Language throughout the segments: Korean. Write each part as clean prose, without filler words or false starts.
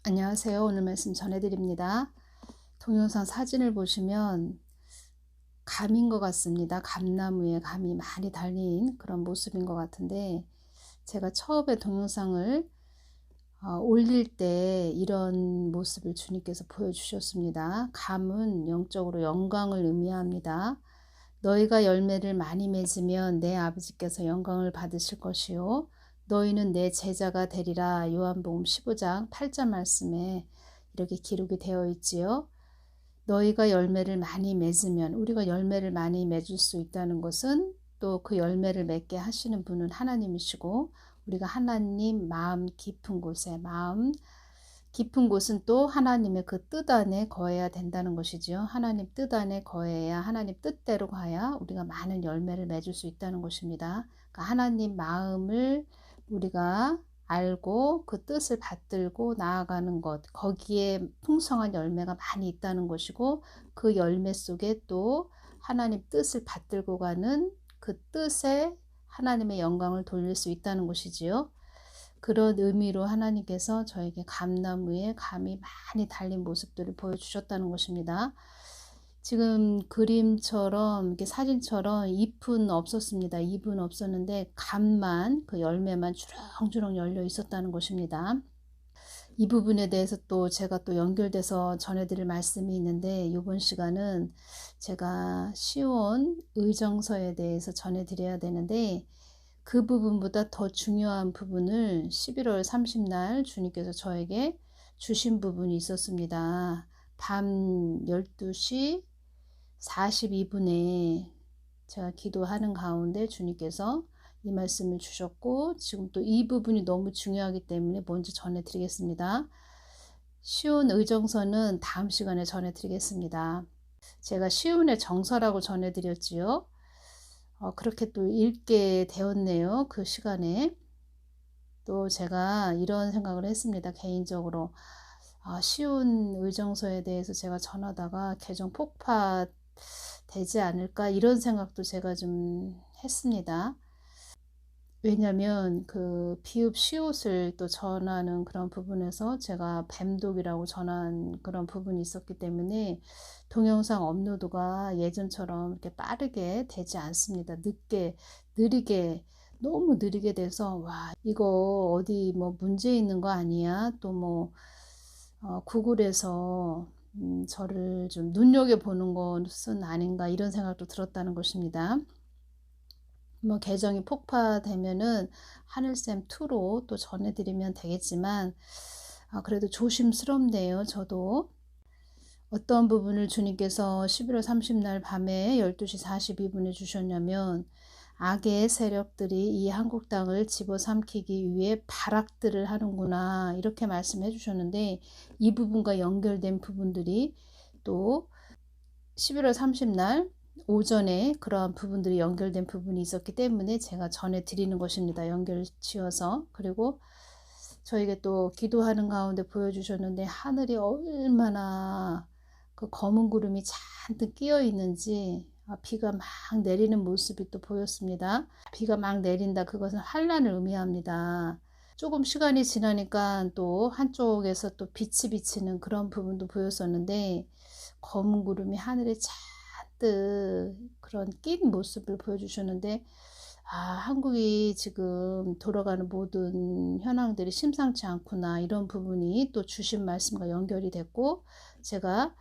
안녕하세요. 오늘 말씀 전해드립니다. 동영상 사진을 보시면 감인 것 같습니다. 감나무에 감이 많이 달린 그런 모습인 것 같은데, 제가 처음에 동영상을 올릴 때 이런 모습을 주님께서 보여주셨습니다. 감은 영적으로 영광을 의미합니다. 너희가 열매를 많이 맺으면 내 아버지께서 영광을 받으실 것이요 너희는 내 제자가 되리라. 요한복음 15장 8절 말씀에 이렇게 기록이 되어 있지요. 너희가 열매를 많이 맺으면, 우리가 열매를 많이 맺을 수 있다는 것은 또 그 열매를 맺게 하시는 분은 하나님이시고, 우리가 하나님 마음 깊은 곳은 또 하나님의 그 뜻 안에 거해야 된다는 것이지요. 하나님 뜻 안에 거해야, 하나님 뜻대로 가야 우리가 많은 열매를 맺을 수 있다는 것입니다. 그러니까 하나님 마음을 우리가 알고 그 뜻을 받들고 나아가는 것, 거기에 풍성한 열매가 많이 있다는 것이고, 그 열매 속에 또 하나님 뜻을 받들고 가는 그 뜻에 하나님의 영광을 돌릴 수 있다는 것이지요. 그런 의미로 하나님께서 저에게 감나무에 감이 많이 달린 모습들을 보여주셨다는 것입니다. 지금 그림처럼, 이렇게 사진처럼 잎은 없었습니다. 잎은 없었는데 감만, 그 열매만 주렁주렁 열려 있었다는 것입니다. 이 부분에 대해서 또 제가 또 연결돼서 전해드릴 말씀이 있는데, 이번 시간은 제가 시온 의정서에 대해서 전해드려야 되는데, 그 부분보다 더 중요한 부분을 11월 30날 주님께서 저에게 주신 부분이 있었습니다. 밤 12시 42분에 제가 기도하는 가운데 주님께서 이 말씀을 주셨고, 지금 또 이 부분이 너무 중요하기 때문에 먼저 전해드리겠습니다. 시온 의정서는 다음 시간에 전해드리겠습니다. 제가 시온의 정서라고 전해드렸지요. 그렇게 또 읽게 되었네요. 그 시간에. 또 제가 이런 생각을 했습니다. 개인적으로. 시온 의정서에 대해서 제가 전하다가 개정 폭파되지 않을까, 이런 생각도 제가 좀 했습니다. 왜냐면 그 비읍 시옷을 또 전하는 그런 부분에서 제가 뱀독이라고 전한 그런 부분이 있었기 때문에 동영상 업로드가 예전처럼 이렇게 빠르게 되지 않습니다. 느리게, 너무 느리게 돼서, 와, 이거 어디 뭐 문제 있는 거 아니야? 또 뭐 구글에서 저를 좀 눈여겨보는 것은 아닌가, 이런 생각도 들었다는 것입니다. 뭐 계정이 폭파되면은 하늘쌤2로 또 전해드리면 되겠지만, 그래도 조심스럽네요. 저도 어떤 부분을 주님께서 11월 30날 밤에 12시 42분에 주셨냐면, 악의 세력들이 이 한국 땅을 집어삼키기 위해 발악들을 하는구나, 이렇게 말씀해 주셨는데, 이 부분과 연결된 부분들이 또 11월 30날 오전에 그러한 부분들이 연결된 부분이 있었기 때문에 제가 전해드리는 것입니다. 연결 지어서. 그리고 저에게 또 기도하는 가운데 보여주셨는데, 하늘이 얼마나 그 검은 구름이 잔뜩 끼어 있는지, 비가 막 내리는 모습이 또 보였습니다. 비가 막 내린다, 그것은 환란을 의미합니다. 조금 시간이 지나니까 또 한쪽에서 또 빛이 비치는 그런 부분도 보였었는데, 검은 구름이 하늘에 잔뜩 그런 낀 모습을 보여주셨는데, 한국이 지금 돌아가는 모든 현황들이 심상치 않구나, 이런 부분이 또 주신 말씀과 연결이 됐고, 제가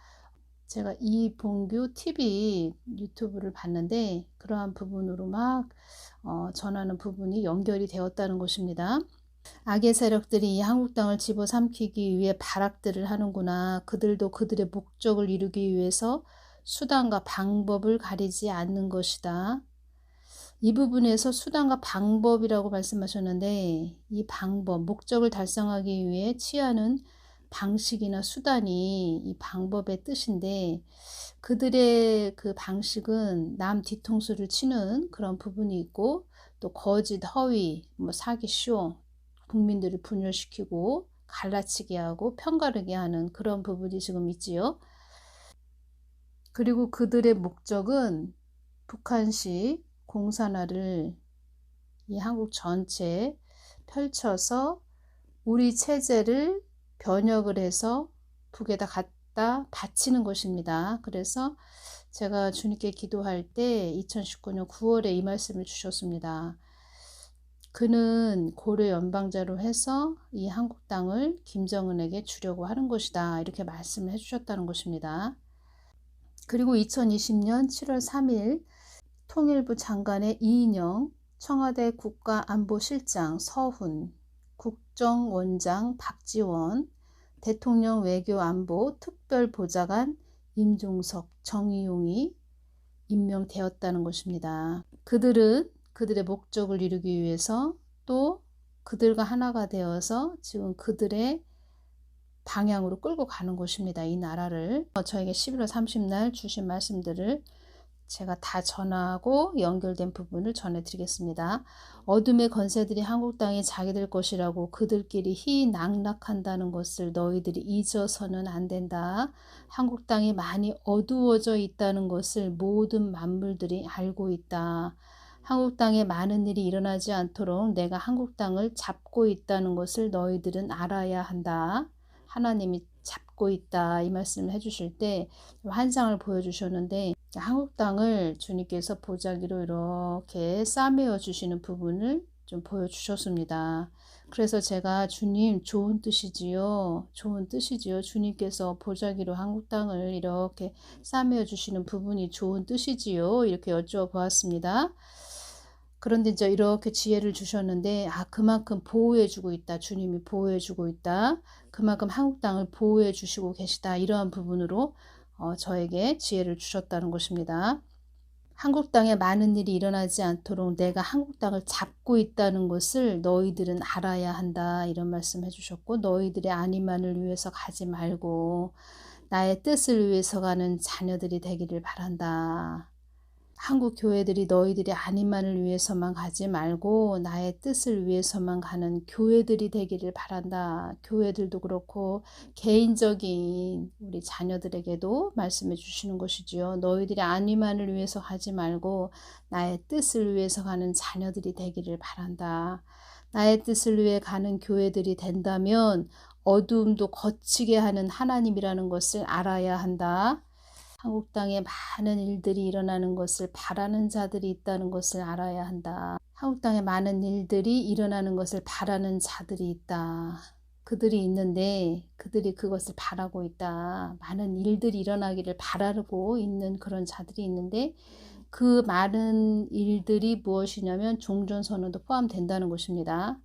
이봉규 TV 유튜브를 봤는데, 그러한 부분으로 막 전하는 부분이 연결이 되었다는 것입니다. 악의 세력들이 이 한국 땅을 집어삼키기 위해 발악들을 하는구나. 그들도 그들의 목적을 이루기 위해서 수단과 방법을 가리지 않는 것이다. 이 부분에서 수단과 방법이라고 말씀하셨는데, 이 방법, 목적을 달성하기 위해 취하는 방식이나 수단이 이 방법의 뜻인데, 그들의 그 방식은 남 뒤통수를 치는 그런 부분이 있고, 또 거짓, 허위, 사기, 쇼, 국민들을 분열시키고 갈라치게 하고 편가르게 하는 그런 부분이 지금 있지요. 그리고 그들의 목적은 북한식 공산화를 이 한국 전체에 펼쳐서 우리 체제를 변역을 해서 북에다 갖다 바치는 것입니다. 그래서 제가 주님께 기도할 때 2019년 9월에 이 말씀을 주셨습니다. 그는 고려 연방자로 해서 이 한국 땅을 김정은에게 주려고 하는 것이다. 이렇게 말씀을 해주셨다는 것입니다. 그리고 2020년 7월 3일 통일부 장관의 이인영, 청와대 국가안보실장 서훈, 국정원장 박지원, 대통령 외교안보 특별보좌관 임종석, 정의용이 임명되었다는 것입니다. 그들은 그들의 목적을 이루기 위해서 또 그들과 하나가 되어서 지금 그들의 방향으로 끌고 가는 것입니다. 이 나라를. 저에게 11월 30날 주신 말씀들을 제가 다 전하고 연결된 부분을 전해드리겠습니다. 어둠의 권세들이 한국 땅이 자기들 것이라고 그들끼리 희낙락한다는 것을 너희들이 잊어서는 안 된다. 한국 땅이 많이 어두워져 있다는 것을 모든 만물들이 알고 있다. 한국 땅에 많은 일이 일어나지 않도록 내가 한국 땅을 잡고 있다는 것을 너희들은 알아야 한다. 하나님이 잡고 있다 이 말씀을 해주실 때 환상을 보여주셨는데 한국 땅을 주님께서 보자기로 이렇게 싸매어 주시는 부분을 좀 보여주셨습니다. 그래서 제가 주님 좋은 뜻이지요. 좋은 뜻이지요. 주님께서 보자기로 한국 땅을 이렇게 싸매어 주시는 부분이 좋은 뜻이지요. 이렇게 여쭈어보았습니다. 그런데 이제 이렇게 지혜를 주셨는데 그만큼 보호해주고 있다. 주님이 보호해주고 있다. 그만큼 한국 땅을 보호해 주시고 계시다. 이러한 부분으로 저에게 지혜를 주셨다는 것입니다. 한국 땅에 많은 일이 일어나지 않도록 내가 한국 땅을 잡고 있다는 것을 너희들은 알아야 한다. 이런 말씀 해주셨고 너희들의 안위만을 위해서 가지 말고 나의 뜻을 위해서 가는 자녀들이 되기를 바란다. 한국 교회들이 너희들의 안위만을 위해서만 가지 말고 나의 뜻을 위해서만 가는 교회들이 되기를 바란다. 교회들도 그렇고 개인적인 우리 자녀들에게도 말씀해 주시는 것이지요. 너희들의 안위만을 위해서 가지 말고 나의 뜻을 위해서 가는 자녀들이 되기를 바란다. 나의 뜻을 위해 가는 교회들이 된다면 어두움도 거치게 하는 하나님이라는 것을 알아야 한다. 한국 땅에 많은 일들이 일어나는 것을 바라는 자들이 있다는 것을 알아야 한다. 한국 땅에 많은 일들이 일어나는 것을 바라는 자들이 있다. 그들이 있는데 그들이 그것을 바라고 있다. 많은 일들이 일어나기를 바라고 있는 그런 자들이 있는데 그 많은 일들이 무엇이냐면 종전선언도 포함된다는 것입니다.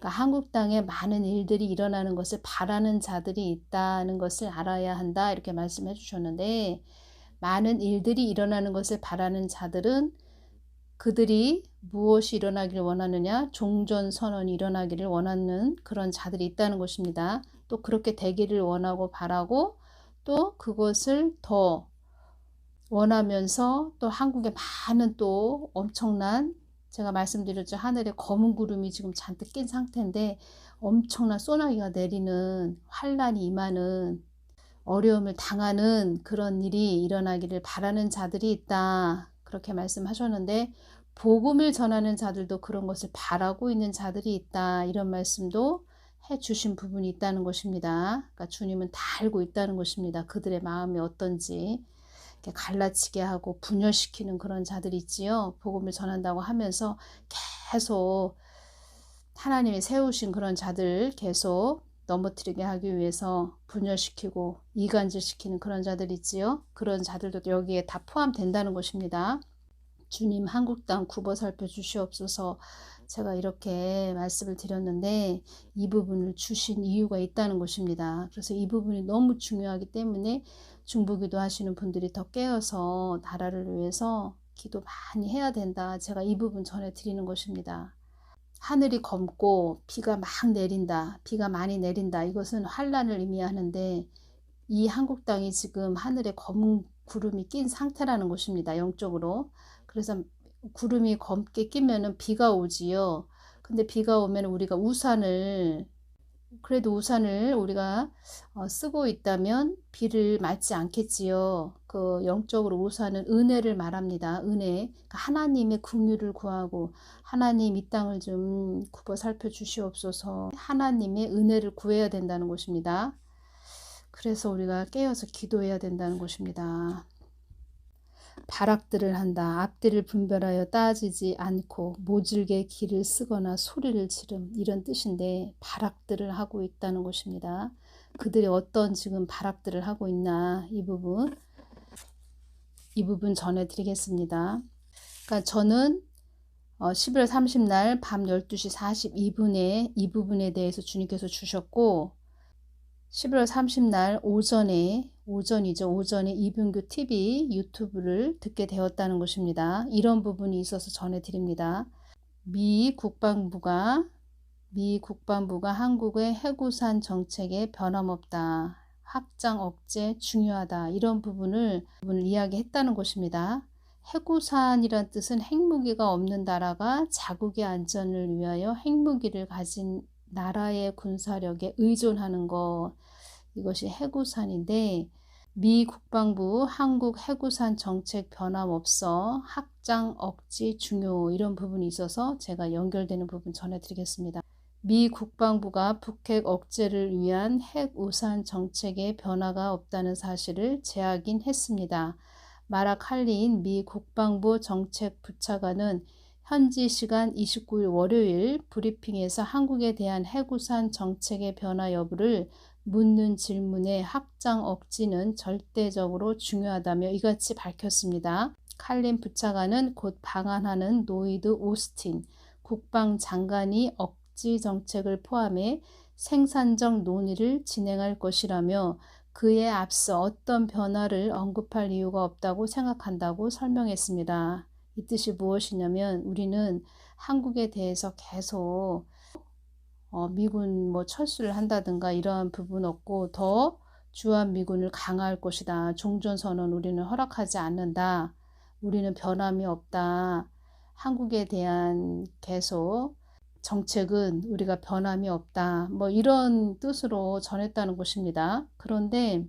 그러니까 한국 땅에 많은 일들이 일어나는 것을 바라는 자들이 있다는 것을 알아야 한다. 이렇게 말씀해 주셨는데 많은 일들이 일어나는 것을 바라는 자들은 그들이 무엇이 일어나기를 원하느냐? 종전선언이 일어나기를 원하는 그런 자들이 있다는 것입니다. 또 그렇게 되기를 원하고 바라고 또 그것을 더 원하면서 또 한국에 많은 또 엄청난 제가 말씀드렸죠. 하늘에 검은 구름이 지금 잔뜩 낀 상태인데 엄청난 소나기가 내리는 환란이 임하는 어려움을 당하는 그런 일이 일어나기를 바라는 자들이 있다. 그렇게 말씀하셨는데 복음을 전하는 자들도 그런 것을 바라고 있는 자들이 있다. 이런 말씀도 해주신 부분이 있다는 것입니다. 그러니까 주님은 다 알고 있다는 것입니다. 그들의 마음이 어떤지 갈라치게 하고 분열시키는 그런 자들이 있지요. 복음을 전한다고 하면서 계속 하나님이 세우신 그런 자들 계속 넘어뜨리게 하기 위해서 분열시키고 이간질시키는 그런 자들이 있지요. 그런 자들도 여기에 다 포함된다는 것입니다. 주님 한국 땅 굽어 살펴 주시옵소서. 제가 이렇게 말씀을 드렸는데 이 부분을 주신 이유가 있다는 것입니다. 그래서 이 부분이 너무 중요하기 때문에 중보기도 하시는 분들이 더 깨어서 나라를 위해서 기도 많이 해야 된다. 제가 이 부분 전해드리는 것입니다. 하늘이 검고 비가 막 내린다. 비가 많이 내린다. 이것은 환란을 의미하는데 이 한국 땅이 지금 하늘에 검은 구름이 낀 상태라는 것입니다. 영적으로. 그래서 구름이 검게 끼면은 비가 오지요. 근데 비가 오면 우리가 우산을 그래도 우산을 우리가 쓰고 있다면 비를 맞지 않겠지요. 그 영적으로 우산은 은혜를 말합니다. 은혜. 그러니까 하나님의 긍휼을 구하고 하나님 이 땅을 좀 굽어 살펴 주시옵소서. 하나님의 은혜를 구해야 된다는 것입니다. 그래서 우리가 깨어서 기도해야 된다는 것입니다. 발악들을 한다. 앞뒤를 분별하여 따지지 않고 모질게 길을 쓰거나 소리를 지름, 이런 뜻인데 발악들을 하고 있다는 것입니다. 그들이 어떤 지금 발악들을 하고 있나, 이 부분 전해드리겠습니다. 그러니까 저는 11월 30날 밤 12시 42분에 이 부분에 대해서 주님께서 주셨고, 11월 30날 오전에 이분규 TV 유튜브를 듣게 되었다는 것입니다. 이런 부분이 있어서 전해드립니다. 미 국방부가 한국의 해구산 정책에 변함없다. 확장 억제 중요하다. 이런 부분을 이야기했다는 것입니다. 해구산이란 뜻은 핵무기가 없는 나라가 자국의 안전을 위하여 핵무기를 가진 나라의 군사력에 의존하는 것, 이것이 해구산인데, 미 국방부 한국 해구산 정책 변함없어 확장 억지 중요, 이런 부분이 있어서 제가 연결되는 부분 전해드리겠습니다. 미 국방부가 북핵 억제를 위한 핵우산 정책에 변화가 없다는 사실을 재확인했습니다. 마라 칼린 미 국방부 정책부차관은 현지 시간 29일 월요일 브리핑에서 한국에 대한 핵우산 정책의 변화 여부를 묻는 질문에 확장 억지는 절대적으로 중요하다며 이같이 밝혔습니다. 칼린 부차관은 곧 방한하는 노이드 오스틴 국방장관이 억지 정책을 포함해 생산적 논의를 진행할 것이라며 그에 앞서 어떤 변화를 언급할 이유가 없다고 생각한다고 설명했습니다. 이 뜻이 무엇이냐면 우리는 한국에 대해서 계속 미군 철수를 한다든가 이러한 부분 없고 더 주한미군을 강화할 것이다. 종전선언 우리는 허락하지 않는다. 우리는 변함이 없다. 한국에 대한 계속 정책은 우리가 변함이 없다. 이런 뜻으로 전했다는 것입니다. 그런데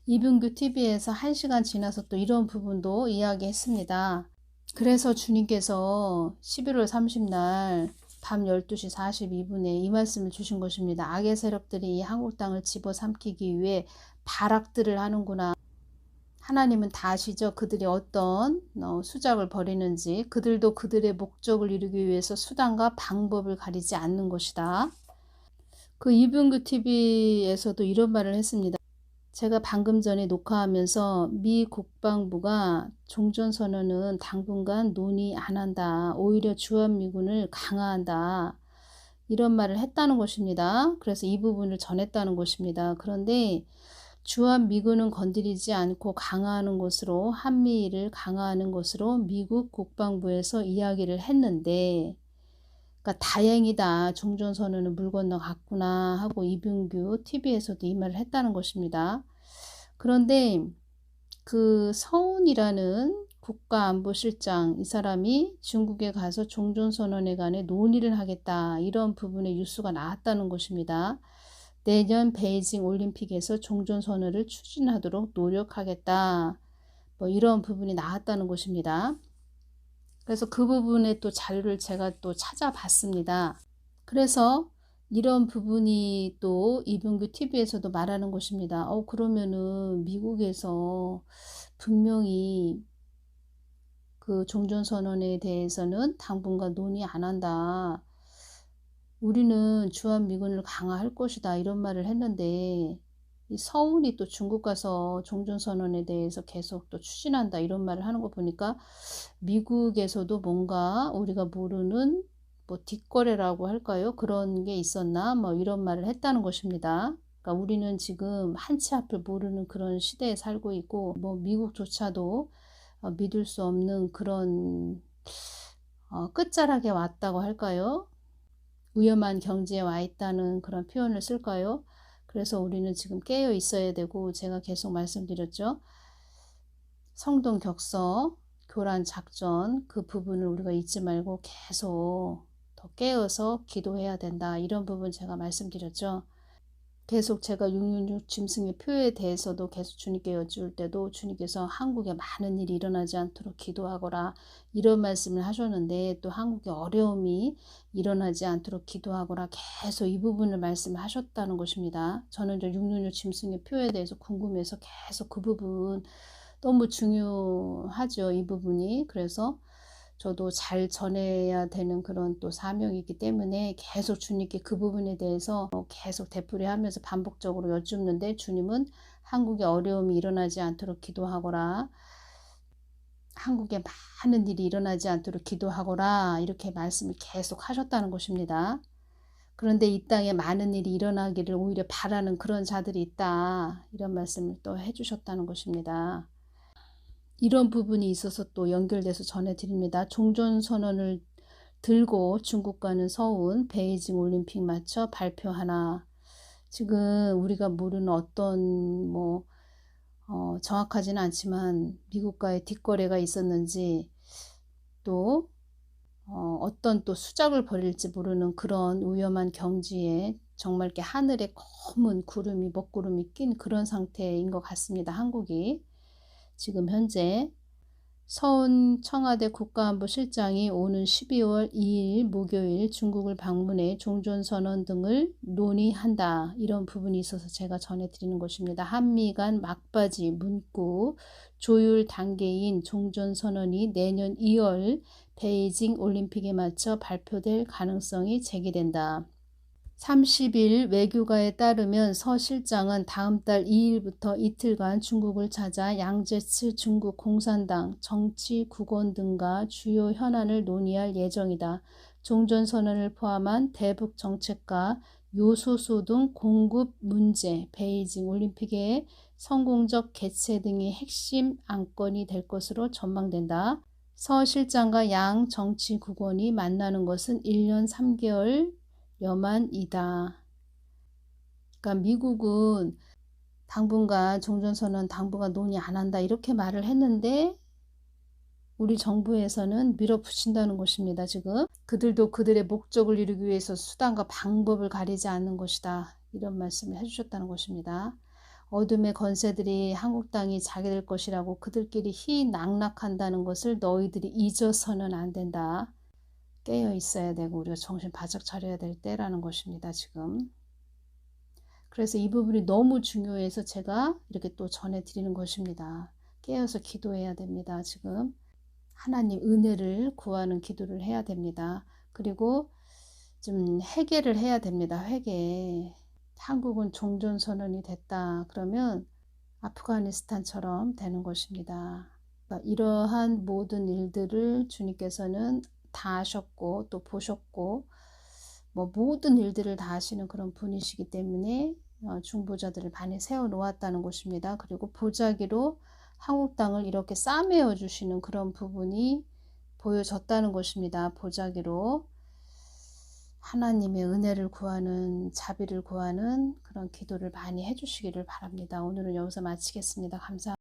이분규 TV에서 1시간 지나서 또 이런 부분도 이야기했습니다. 그래서 주님께서 11월 30날 밤 12시 42분에 이 말씀을 주신 것입니다. 악의 세력들이 이 한국 땅을 집어삼키기 위해 발악들을 하는구나. 하나님은 다 아시죠? 그들이 어떤 수작을 벌이는지. 그들도 그들의 목적을 이루기 위해서 수단과 방법을 가리지 않는 것이다. 그 이분규 TV에서도 이런 말을 했습니다. 제가 방금 전에 녹화하면서 미 국방부가 종전선언은 당분간 논의 안 한다. 오히려 주한미군을 강화한다. 이런 말을 했다는 것입니다. 그래서 이 부분을 전했다는 것입니다. 그런데 주한미군은 건드리지 않고 강화하는 것으로, 한미일을 강화하는 것으로 미국 국방부에서 이야기를 했는데, 그러니까 다행이다. 종전선언은 물 건너갔구나 하고 이분규 TV에서도 이 말을 했다는 것입니다. 그런데 그 서훈이라는 국가안보실장, 이 사람이 중국에 가서 종전선언에 관해 논의를 하겠다. 이런 부분의 뉴스가 나왔다는 것입니다. 내년 베이징 올림픽에서 종전선언을 추진하도록 노력하겠다. 이런 부분이 나왔다는 것입니다. 그래서 그 부분에 또 자료를 제가 또 찾아봤습니다. 그래서 이런 부분이 또 이분규 TV에서도 말하는 것입니다. 그러면은 미국에서 분명히 그 종전선언에 대해서는 당분간 논의 안 한다. 우리는 주한미군을 강화할 것이다. 이런 말을 했는데 이 서울이 또 중국 가서 종전선언에 대해서 계속 또 추진한다. 이런 말을 하는 거 보니까 미국에서도 뭔가 우리가 모르는 뒷거래라고 할까요? 그런 게 있었나? 이런 말을 했다는 것입니다. 그러니까 우리는 지금 한치 앞을 모르는 그런 시대에 살고 있고, 미국조차도 믿을 수 없는 그런 끝자락에 왔다고 할까요? 위험한 경지에 와 있다는 그런 표현을 쓸까요? 그래서 우리는 지금 깨어 있어야 되고, 제가 계속 말씀드렸죠. 성동 격서, 교란 작전, 그 부분을 우리가 잊지 말고 계속 더 깨어서 기도해야 된다. 이런 부분 제가 말씀드렸죠. 계속 제가 666 짐승의 표에 대해서도 계속 주님께 여쭈을 때도 주님께서 한국에 많은 일이 일어나지 않도록 기도하거라 이런 말씀을 하셨는데, 또 한국에 어려움이 일어나지 않도록 기도하거라 계속 이 부분을 말씀하셨다는 것입니다. 저는 이제 666 짐승의 표에 대해서 궁금해서 계속 그 부분 너무 중요하죠, 이 부분이. 그래서 저도 잘 전해야 되는 그런 또 사명이기 때문에 계속 주님께 그 부분에 대해서 계속 되풀이하면서 반복적으로 여쭙는데, 주님은 한국에 어려움이 일어나지 않도록 기도하거라, 한국에 많은 일이 일어나지 않도록 기도하거라 이렇게 말씀을 계속 하셨다는 것입니다. 그런데 이 땅에 많은 일이 일어나기를 오히려 바라는 그런 자들이 있다 이런 말씀을 또 해주셨다는 것입니다. 이런 부분이 있어서 또 연결돼서 전해드립니다. 종전선언을 들고 중국과는 서운 베이징 올림픽 맞춰 발표하나. 지금 우리가 모르는 어떤 정확하지는 않지만 미국과의 뒷거래가 있었는지, 또 어떤 또 수작을 벌일지 모르는 그런 위험한 경지에 정말 이렇게 하늘에 검은 구름이 먹구름이 낀 그런 상태인 것 같습니다. 한국이 지금 현재. 서훈 청와대 국가안보실장이 오는 12월 2일 목요일 중국을 방문해 종전선언 등을 논의한다. 이런 부분이 있어서 제가 전해드리는 것입니다. 한미 간 막바지 문구 조율 단계인 종전선언이 내년 2월 베이징 올림픽에 맞춰 발표될 가능성이 제기된다. 30일 외교가에 따르면 서 실장은 다음 달 2일부터 이틀간 중국을 찾아 양제츠 중국 공산당 정치국원 등과 주요 현안을 논의할 예정이다. 종전선언을 포함한 대북 정책과 요소수 등 공급 문제, 베이징 올림픽의 성공적 개최 등이 핵심 안건이 될 것으로 전망된다. 서 실장과 양 정치국원이 만나는 것은 1년 3개월 여만이다. 그러니까 미국은 당분간 종전선언 당분간 논의 안 한다 이렇게 말을 했는데, 우리 정부에서는 밀어붙인다는 것입니다. 지금 그들도 그들의 목적을 이루기 위해서 수단과 방법을 가리지 않는 것이다 이런 말씀을 해주셨다는 것입니다. 어둠의 권세들이 한국 땅이 자기들 것이라고 그들끼리 희낙락한다는 것을 너희들이 잊어서는 안 된다. 깨어 있어야 되고 우리가 정신 바짝 차려야 될 때라는 것입니다. 지금. 그래서 이 부분이 너무 중요해서 제가 이렇게 또 전해드리는 것입니다. 깨어서 기도해야 됩니다. 지금 하나님 은혜를 구하는 기도를 해야 됩니다. 그리고 좀 회개를 해야 됩니다. 회개. 한국은 종전선언이 됐다 그러면 아프가니스탄처럼 되는 것입니다. 그러니까 이러한 모든 일들을 주님께서는 다 하셨고 또 보셨고 모든 일들을 다 하시는 그런 분이시기 때문에 중보자들을 많이 세워 놓았다는 것입니다. 그리고 보자기로 한국 땅을 이렇게 싸매어 주시는 그런 부분이 보여졌다는 것입니다. 보자기로 하나님의 은혜를 구하는, 자비를 구하는 그런 기도를 많이 해주시기를 바랍니다. 오늘은 여기서 마치겠습니다. 감사합니다.